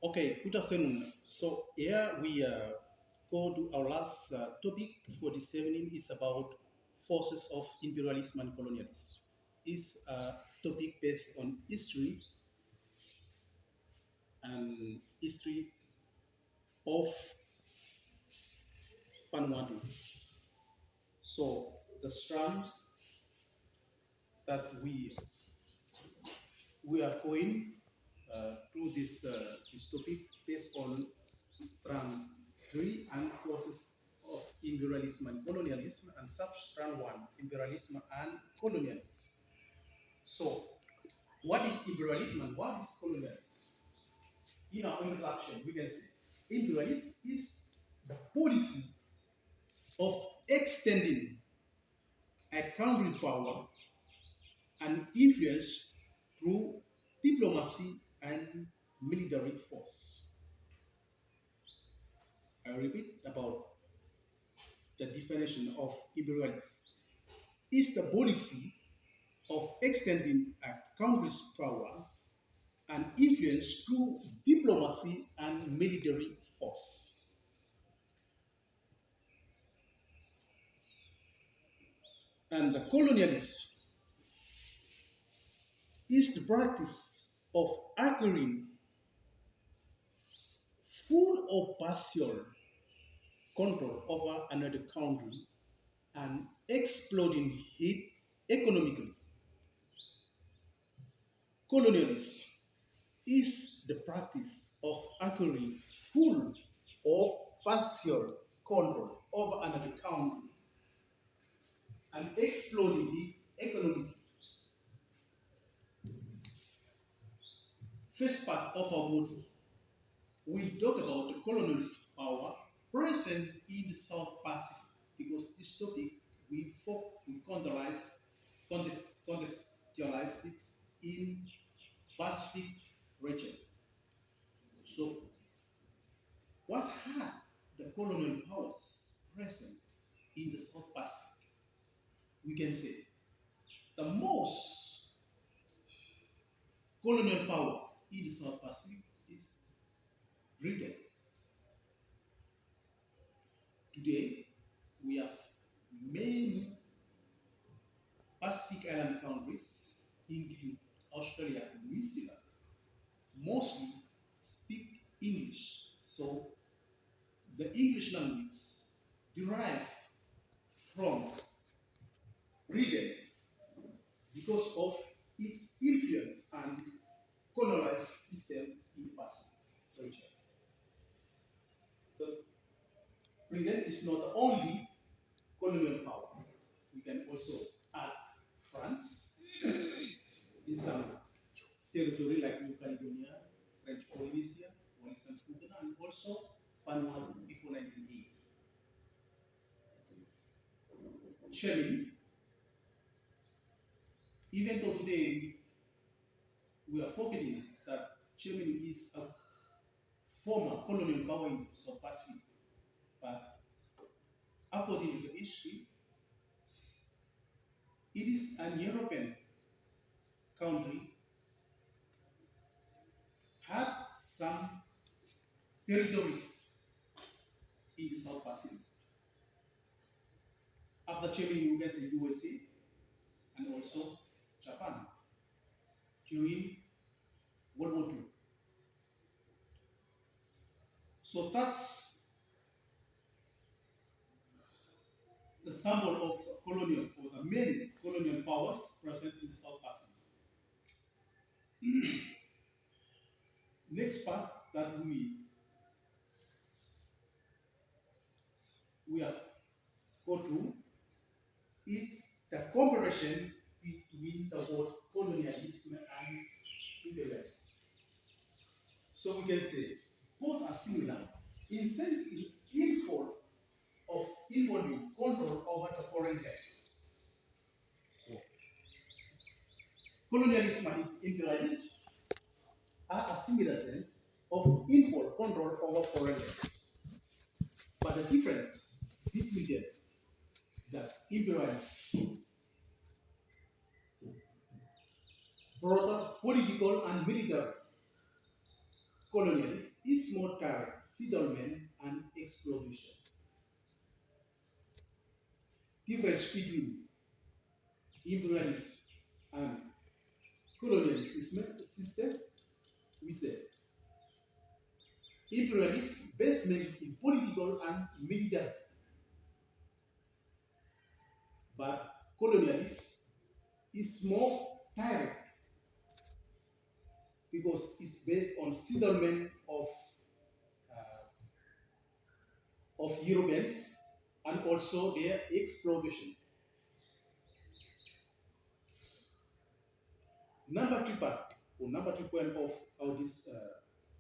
Okay, good afternoon. So here we go to our last topic for this evening is about forces of imperialism and colonialism. It's a topic based on history of Vanuatu. So the strand that we are going through this topic based on strand three and forces of imperialism and colonialism, and sub-strand one, imperialism and colonialism. So, what is imperialism and what is colonialism? In our introduction, we can say imperialism is the policy of extending a country's power and influence through diplomacy and military force. I repeat about the definition of imperialism is the policy of extending a country's power and influence through diplomacy and military force. And the colonialism is the practice of acquiring full or partial control over another country and exploiting it economically. Colonialism is the practice of acquiring full or partial control over another country and exploiting it economically. First part of our module, we talk about the colonialist power present in the South Pacific, because this topic we contextualize it in Pacific region. So, what had the colonial powers present in the South Pacific? We can say the most colonial power in the South Pacific is Britain. Today, we have many Pacific Island countries, including Australia and New Zealand, mostly speak English. So the English language derived from Britain because of its influence and colonized system in the Pacific region. But Britain is not the only colonial power. We can also add France in some territory like New Caledonia, French Polynesia, Western Futuna, and also Vanuatu before 1980. Chile, even though today we are forgetting that Germany is a former colonial power in the South Pacific, but according to the history, it is an European country, had some territories in the South Pacific. After Germany, we can say USA and also Japan during World War II. So that's the symbol of colonial or the main colonial powers present in the South Pacific. Next part that we are go through is the comparison between the word colonialism and imperialism. So we can say both are similar in sense of involving control over the foreign lands. So colonialism and imperialism are a similar sense of involved control over foreign lands. But the difference between them, that imperialism brought political and military colonialists is more direct settlement and exploitation. Difference between imperialism and colonialist system, we say imperialism based mainly in political and military, but colonialism is more direct because it's based on settlement of Europeans and also their exploitation. Number two part or number 2 point of this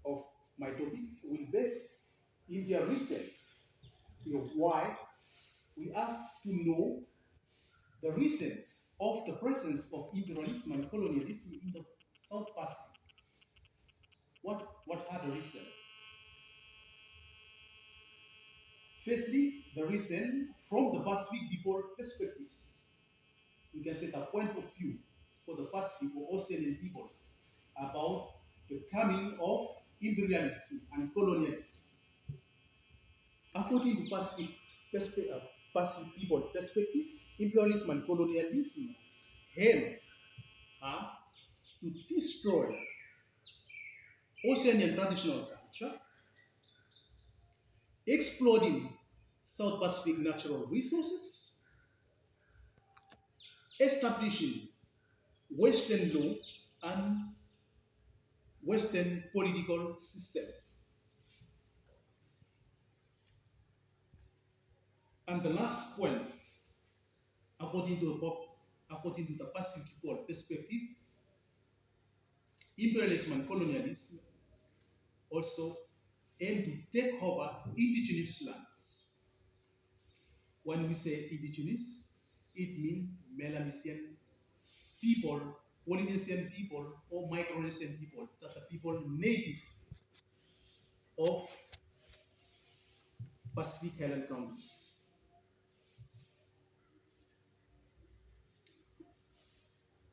of my topic will base in their research. Why we have to know the reason of the presence of imperialism and colonialism in the South Pacific. What are the reasons? Firstly, the reason from the Pacific people perspectives. We can set a point of view for the Pacific or Oceanian people about the coming of imperialism and colonialism. According to Pacific people perspective, imperialism and colonialism aim to destroy Oceanian traditional culture, exploiting South Pacific natural resources, establishing Western law and Western political system. And the last point, according to the Pacific people perspective, imperialism and colonialism also aim to take over indigenous lands. When we say indigenous, it means Melanesian people, Polynesian people, or Micronesian people, that are people native of Pacific Island countries.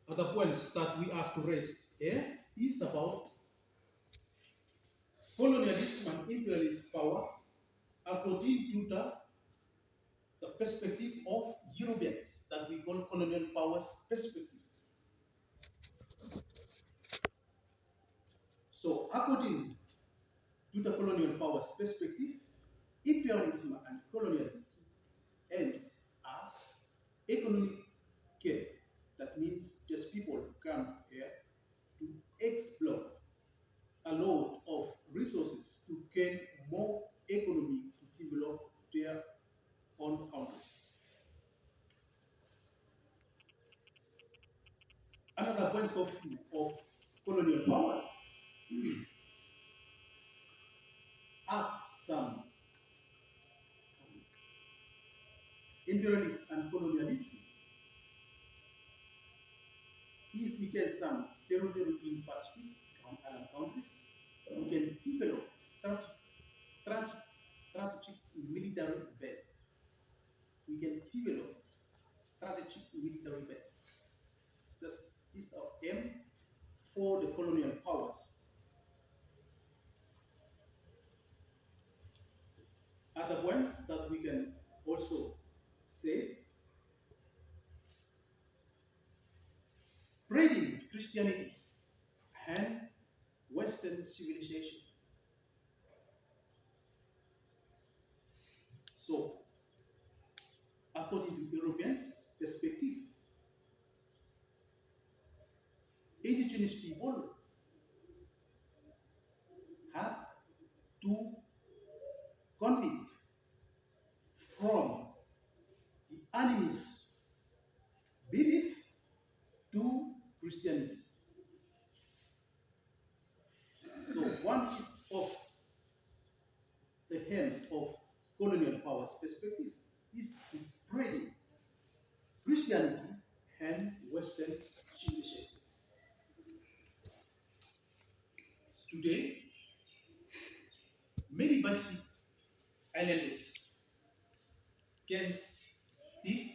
Other points that we have to raise here is about colonialism and imperialist power according to the perspective of Europeans that we call colonial powers perspective. So according to the colonial powers perspective, imperialism and colonialism aims at economic gain. That means just people come here to exploit a lot of resources to gain more economy to develop their own countries. Another point of colonial powers have some imperialism and colonialism. If we get some territory in Pacific countries, we can develop strategic military base. We can develop strategic military base. This is our aim for the colonial powers. Other points that we can also say, spreading Christianity and Western civilization. So, according to Europeans' perspective, indigenous people have to convert from the enemy's belief to Christianity. So one is of the hands of colonial powers perspective is spreading Christianity and Western civilization. Today, many Pacific Islanders can speak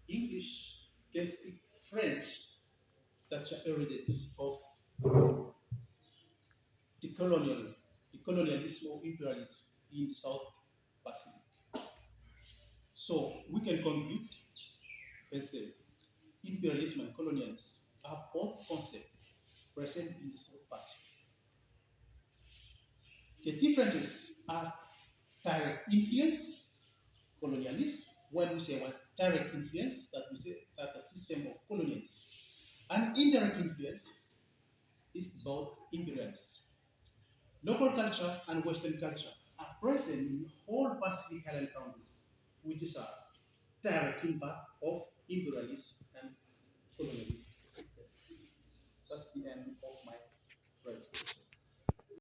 English, can speak French, that are heritage of the colonialism or imperialism in the South Pacific. So we can conclude and say imperialism and colonialism are both concepts present in the South Pacific. The differences are direct influence, colonialism. When we say what direct influence, that we say that the system of colonialism. And indirect influence is about imperialism. Local culture and Western culture are present in whole Pacific Island countries, which is a direct impact of imperialism and colonialism. That's the end of my presentation.